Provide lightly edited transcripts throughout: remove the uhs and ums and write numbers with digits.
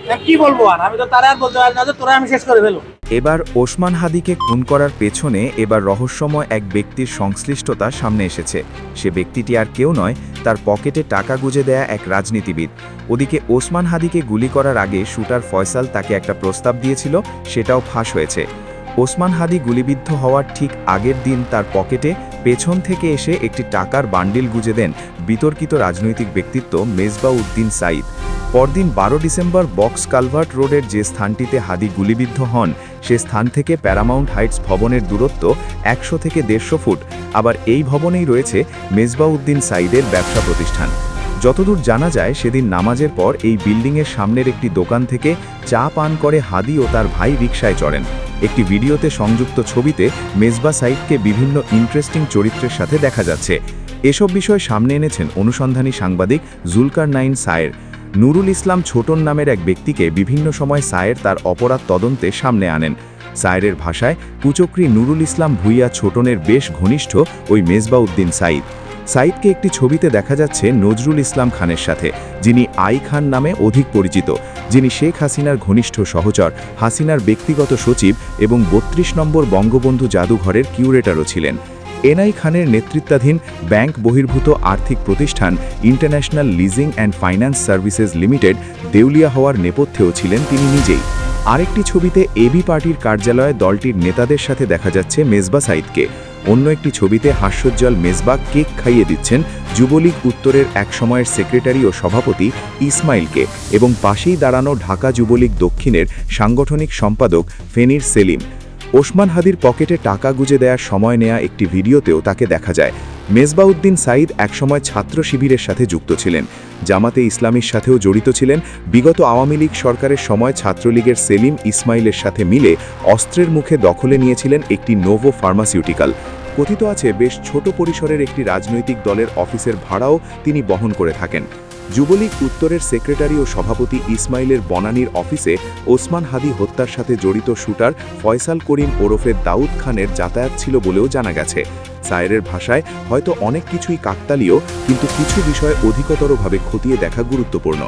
কি বলবো, আর আমি তো তারা আর বলতে পারি না যে তোরা আমি শেষ করে ফেলবো। এবার ওসমান হাদিকে খুন করার পেছনে এবার রহস্যময় এক ব্যক্তির সংশ্লিষ্টতা সামনে এসেছে। সে ব্যক্তিটি আর কেউ নয়, তার পকেটে টাকা গুজে দেয়া এক রাজনীতিবিদ। ওদিকে ওসমান হাদিকে গুলি করার আগে শুটার ফয়সাল তাকে একটা প্রস্তাব দিয়েছিল, সেটাও ফাঁস হয়েছে। ওসমান হাদি গুলিবিদ্ধ হওয়ার ঠিক আগের দিন তার পকেটে পেছন থেকে এসে একটি টাকার বান্ডিল গুজে দেন বিতর্কিত রাজনৈতিক ব্যক্তিত্ব মেজবাউদ্দিন সাঈদ। পরদিন 12 ডিসেম্বর বক্স কালভার্ট রোডের যে স্থানটিতে হাদি গুলিবিদ্ধ হন, সে স্থান থেকে প্যারামাউন্ট হাইটস ভবনের দূরত্ব 100 থেকে 150 ফুট। আবার এই ভবনেই রয়েছে মেজবাউদ্দিন সাঈদের ব্যবসা প্রতিষ্ঠান। যতদূর জানা যায়, সেদিন নামাজের পর এই বিল্ডিংয়ের সামনের একটি দোকান থেকে চা পান করে হাদি ও তার ভাই রিকশায় চড়েন। একটি ভিডিওতে সংযুক্ত ছবিতে মেজবা সাঈদকে বিভিন্ন ইন্টারেস্টিং চরিত্রের সাথে দেখা যাচ্ছে। এসব বিষয় সামনে এনেছেন অনুসন্ধানী সাংবাদিক জুলকারনাইন সায়ের। নুরুল ইসলাম ছোটন নামের এক ব্যক্তিকে বিভিন্ন সময় সায়ের তার অপরাধ তদন্তে সামনে আনেন। সায়েরের ভাষায়, কুচক্রী নুরুল ইসলাম ভুইয়া ছোটনের বেশ ঘনিষ্ঠ ওই মেজবাউদ্দিন সাঈদ। সাঈদকে একটি ছবিতে দেখা যাচ্ছে নজরুল ইসলাম খানের সাথে, যিনি আই খান নামে অধিক পরিচিত, যিনি শেখ হাসিনার ঘনিষ্ঠ সহচর, হাসিনার ব্যক্তিগত সচিব এবং 32 নম্বর বঙ্গবন্ধু জাদুঘরের কিউরেটরও ছিলেন। এনআই খানের নেতৃত্বাধীন ব্যাংক বহির্ভূত আর্থিক প্রতিষ্ঠান international leasing and finance services limited দেউলিয়া হওয়ার নেপথ্যেও ছিলেন তিনি নিজেই। আরেকটি ছবিতে এবি পার্টির কার্যালয়ে দলটির নেতাদের সাথে দেখা যাচ্ছে মেজবা সাঈদকে। অন্য একটি ছবিতে হাস্যোজ্জ্বল মেজবা কেক খাইয়ে দিচ্ছেন যুবলীগ উত্তরের এক সময়ের সেক্রেটারি ও সভাপতি ইসমাইলকে, এবং পাশেই দাঁড়ানো ঢাকা যুবলীগ দক্ষিণের সাংগঠনিক সম্পাদক ফেনীর সেলিম। ওসমান হাদির পকেটে টাকা গুজে দেওয়ার সময় নেয়া একটি ভিডিওতেও তাকে দেখা যায়। মেজবাউদ্দিন সাঈদ একসময় ছাত্র শিবিরের সাথে যুক্ত ছিলেন, জামাতে ইসলামীর সাথেও জড়িত ছিলেন। বিগত আওয়ামী লীগ সরকারের সময় ছাত্রলীগের সেলিম ইসমাইলের সাথে মিলে অস্ত্রের মুখে দখলে নিয়েছিলেন একটি নোভো ফার্মাসিউটিক্যাল। কথিত আছে, বেশ ছোট পরিসরের একটি রাজনৈতিক দলের অফিসের ভাড়াও তিনি বহন করে থাকেন। যুবলীগ উত্তরের সেক্রেটারি ও সভাপতি ইসমাইলের বনানীর অফিসে ওসমান হাদি হত্যার সাথে জড়িত শুটার ফয়সাল করিম ওরফে দাউদ খানের যাতায়াত ছিল বলেও জানা গেছে। সায়েরের ভাষায়, হয়তো অনেক কিছুই কাকতালীয়, কিন্তু কিছু বিষয় অধিকতরভাবে খতিয়ে দেখা গুরুত্বপূর্ণ।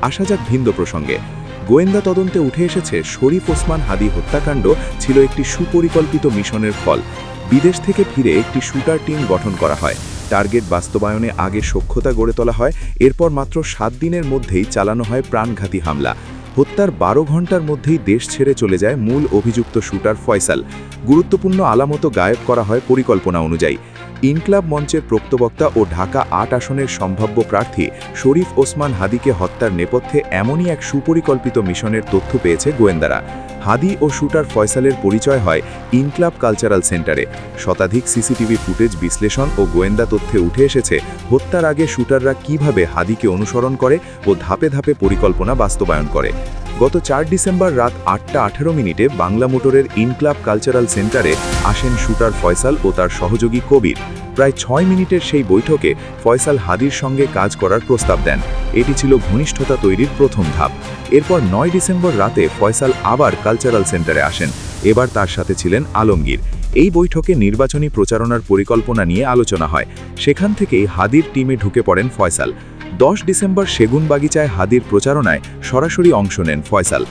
আসা যাক ভিন্ন প্রসঙ্গে। গোয়েন্দা তদন্তে উঠে এসেছে, শরীফ ওসমান হাদি হত্যাকাণ্ড ছিল একটি সুপরিকল্পিত মিশনের ফল। বিদেশ থেকে ফিরে একটি শুটার টিম গঠন করা হয়। টার্গেট বাস্তবায়নে আগে সখ্যতা গড়ে তোলা হয়। এরপর মাত্র 7 দিনের মধ্যেই চালানো হয় প্রাণঘাতী হামলা। হত্যার 12 ঘন্টার মধ্যেই দেশ ছেড়ে চলে যায় মূল অভিযুক্ত শুটার ফয়সাল। গুরুত্বপূর্ণ আলামতও গায়েব করা হয় পরিকল্পনা অনুযায়ী। ইনক্লাব মঞ্চের প্রক্তবক্তা ও ঢাকা 8 আসনের সম্ভাব্য প্রার্থী শরীফ ওসমান হাদিকে হত্যার নেপথ্যে এমনই এক সুপরিকল্পিত মিশনের তথ্য পেয়েছে গোয়েন্দারা। হাদি ও শুটার ফয়সালের পরিচয় হয় ইনক্লাব কালচারাল সেন্টারে। শতাধিক সিসিটিভি ফুটেজ বিশ্লেষণ ও গোয়েন্দা তথ্যে উঠে এসেছে, হত্যার আগে শুটাররা কিভাবে হাদিকে অনুসরণ করে ও ধাপে ধাপে পরিকল্পনা বাস্তবায়ন করে। গত 4 ডিসেম্বর রাত 8টা 18 মিনিটে বাংলা মোটরের ইনক্লাব কালচারাল সেন্টারে আসেন শুটার ফয়সাল ও তার সহযোগী কবির। প্রায় 6 মিনিটের সেই বৈঠকে ফয়সাল হাদির সঙ্গে কাজ করার প্রস্তাব দেন। এটি ছিল ঘনিষ্ঠতা তৈরির প্রথম ধাপ। এরপর 9 ডিসেম্বর রাতে ফয়সাল আবার কালচারাল সেন্টারে আসেন। এবার তার সাথে ছিলেন আলমগীর। এই বৈঠকে নির্বাচনী প্রচারণার পরিকল্পনা নিয়ে আলোচনা হয়। সেখান থেকেই হাদির টিমে ঢুকে পড়েন ফয়সাল। 10 ডিসেম্বর সেগুনবাগিচায় হাদির প্রচারণায় সরাসরি অংশ নেন ফয়সাল।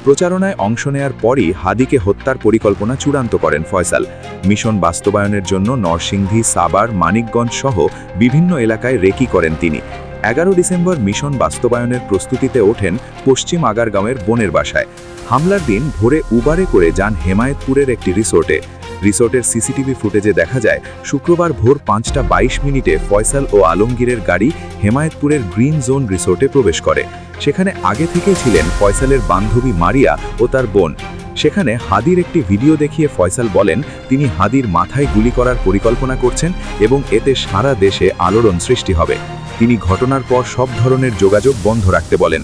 প্রচারণায় অংশ নেয়ার পরই হাদিকে হত্যার পরিকল্পনা চূড়ান্ত করেন ফয়সাল। মিশন বাস্তবায়নের জন্য নরসিংদী, সাভার, মানিকগঞ্জ সহ বিভিন্ন এলাকায় রেকি করেন তিনি। 11 ডিসেম্বর মিশন বাস্তবায়নের প্রস্তুতিতে ওঠেন পশ্চিম আগারগাঁওয়ের বোনের বাসায়। হামলার দিন ভোরে উবারে করে যান হেমায়েতপুরের একটি রিসোর্টে। রিসোর্টের সিসিটিভি ফুটেজে দেখা যায়, শুক্রবার ভোর 5টা 22 মিনিটে ফয়সাল ও আলমগীরের গাড়ি হেমায়েতপুরের গ্রিন জোন রিসোর্টে প্রবেশ করে। সেখানে আগে থেকেই ছিলেন ফয়সালের বান্ধবী মারিয়া ও তার বোন। সেখানে হাদির একটি ভিডিও দেখিয়ে ফয়সাল বলেন, তিনি হাদির মাথায় গুলি করার পরিকল্পনা করছেন এবং এতে সারা দেশে আলোড়ন সৃষ্টি হবে। তিনি ঘটনার পর সব ধরনের যোগাযোগ বন্ধ রাখতে বলেন।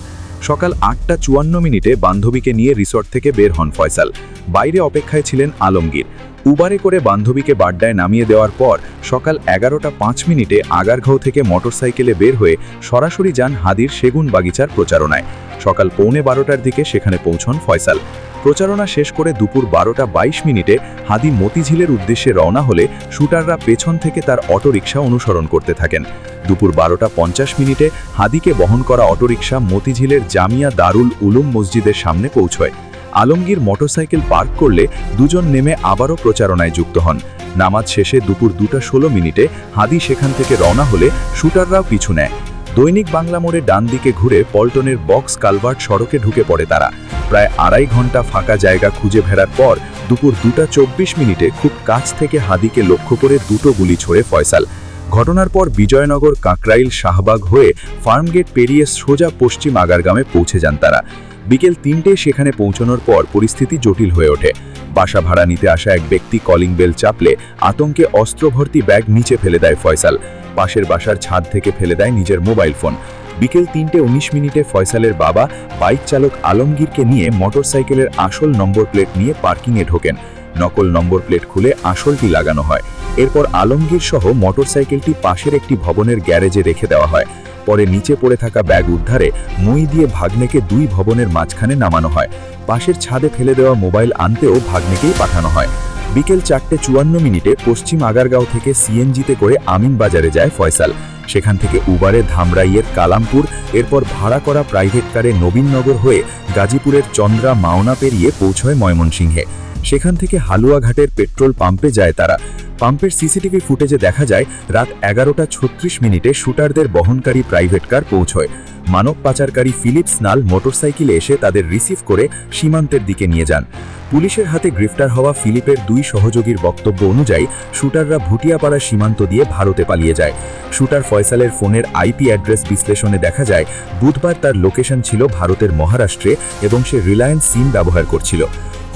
সকাল 8টা 54 মিনিটে বান্ধবীকে নিয়ে রিসোর্ট থেকে বের হন ফয়সাল। বাইরে অপেক্ষায় ছিলেন আলমগীর। উবারে করে বান্ধবীকে বাড্ডায় নামিয়ে দেওয়ার পর সকাল 11টা 5 মিনিটে আগারগাঁও থেকে মোটরসাইকেলে বের হয়ে সরাসরি যান হাদির সেগুনবাগিচার প্রচারণায়। সকাল 11:15টার দিকে সেখানে পৌঁছন ফয়সাল। প্রচারণা শেষ করে দুপুর 12:22 হাদি মতিঝিলের উদ্দেশ্যে রওনা হলে শুটাররা পেছন থেকে তার অটোরিকশা অনুসরণ করতে থাকেন। দুপুর 12:50 হাদিকে বহন করা অটোরিকশা মতিঝিলের জামিয়া দারুল উলুম মসজিদের সামনে পৌঁছয়। আলমগীর মোটরসাইকেল পার্ক করলে দুজন নেমে আবারও প্রচারণায় যুক্ত হন। নামাজ শেষে দুপুর 2:16 হাদি সেখান থেকে রওনা হলে শুটাররাও পিছু নেয়। দৈনিক বাংলা মোড়ে ডান দিকে ঘুরে পল্টনের বক্স কালভার্ট সড়কে ঢুকে পড়ে তারা। প্রায় 2.5 ঘন্টা ফাঁকা জায়গা খুঁজে ফেরার পর দুপুর 2:24 খুব কাছ থেকে হাদিকে লক্ষ্য করে দুটো গুলি ছোড়ে ফয়সাল। ঘটনার পর বিজয়নগর, কাকরাইল, শাহবাগ হয়ে ফার্মগেট পেরিয়ে সোজা পশ্চিম আগারগামে পৌঁছে যান তারা। বিকেল 3টে সেখানে পৌঁছানোর পর পরিস্থিতি জটিল হয়ে ওঠে। বাসা ভাড়া নিতে আসা এক ব্যক্তি কলিং বেল চাপলে আতঙ্কে অস্ত্রভর্তি ব্যাগ নিচে ফেলে দেয় ফয়সাল। পাশের বাসার ছাদ থেকে ফেলে দেয় নিজের মোবাইল ফোন। বিকেল 3:19 ফয়সালের বাবা বাইক চালক আলমগীরকে নিয়ে মোটরসাইকেলের আসল নম্বর প্লেট নিয়ে পার্কিংয়ে ঢোকেন। নকল নম্বর প্লেট খুলে আসলটি লাগানো হয়। এরপর আলমগীর সহ মোটরসাইকেলটি পাশের একটি ভবনের গ্যারেজে রেখে দেওয়া হয়। পরে নিচে পড়ে থাকা ব্যাগ উদ্ধারে মই দিয়ে ভাগ্নেকে 2 ভবনের মাঝখানে নামানো হয়। পাশের ছাদে ফেলে দেওয়া মোবাইল আনতেও ভাগ্নেকেই পাঠানো হয়। বিকেল 4:54 পশ্চিম আগারগাঁও থেকে সিএনজিতে করে আমিনবাজারে যায় ফয়সাল। সেখান থেকে উবারে ধামরাইয়ের কালামপুর, এরপর ভাড়া করা প্রাইভেট কারে নবীননগর হয়ে গাজীপুরের চন্দ্রা মাওনা পেরিয়ে পৌঁছয় ময়মনসিংহে। সেখান থেকে হালুয়াঘাটের পেট্রোল পাম্পে যায় তারা। পাম্পের সিসিটিভি ফুটেজে দেখা যায় রাত 11:36 শুটারদের বহনকারী প্রাইভেট কার পৌঁছয়। মানব পাচারকারী ফিলিপস নাল মোটরসাইকেলে এসে তাদের রিসিভ করে সীমান্তের দিকে নিয়ে যান। পুলিশের হাতে গ্রেফতার হওয়া ফিলিপের 2 সহযোগীর বক্তব্য অনুযায়ী শুটাররা ভুটিয়াপাড়া সীমান্ত দিয়ে ভারতে পালিয়ে যায়। শুটার ফয়সালের ফোনের আইপি অ্যাড্রেস বিশ্লেষণে দেখা যায় বুধবার তার লোকেশন ছিল ভারতের মহারাষ্ট্রে এবং সে রিলায়েন্স সিম ব্যবহার করছিল।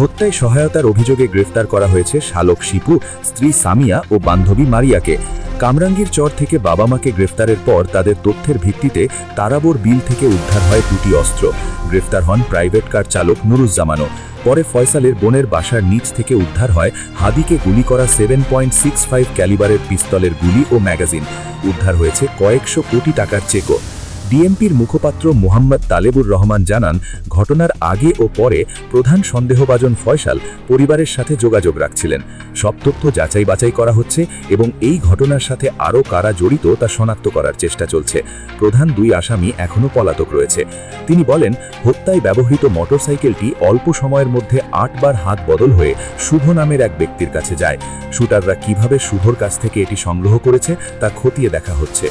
হত্যায় সহায়তার অভিযোগে গ্রেফতার করা হয়েছে শালক শিপু, স্ত্রী সামিয়া ও বান্ধবী মারিয়াকে। কামরাঙ্গীর চর থেকে বাবা মাকে গ্রেফতারের পর তাদের তথ্যের ভিত্তিতে তারাবোর বিল থেকে উদ্ধার হয় 2টি অস্ত্র। গ্রেফতার হন প্রাইভেট কার চালক নুরুজ্জামানও। পরে ফয়সালের বোনের বাসার নিচ থেকে উদ্ধার হয় হাদিকে গুলি করা 7.65 ক্যালিবারের পিস্তলের গুলি ও ম্যাগাজিন। উদ্ধার হয়েছে কয়েকশো কোটি টাকার চেকও। ডিএমপির মুখপাত্র মোহাম্মদ তালেবুর রহমান জানান, ঘটনার আগে ও পরে প্রধান সন্দেহভাজন ফয়সাল পরিবারের সাথে যোগাযোগ রাখছিলেন। সব তথ্য যাচাই বাছাই করা হচ্ছে এবং এই ঘটনার সাথে আরও কারা জড়িত তা শনাক্ত করার চেষ্টা চলছে। প্রধান 2 আসামি এখনও পলাতক রয়েছে। তিনি বলেন, হত্যায় ব্যবহৃত মোটরসাইকেলটি অল্প সময়ের মধ্যে 8 বার হাত বদল হয়ে শুভ নামের এক ব্যক্তির কাছে যায়। শুটাররা কিভাবে শুভর কাছ থেকে এটি সংগ্রহ করেছে তা খতিয়ে দেখা হচ্ছে।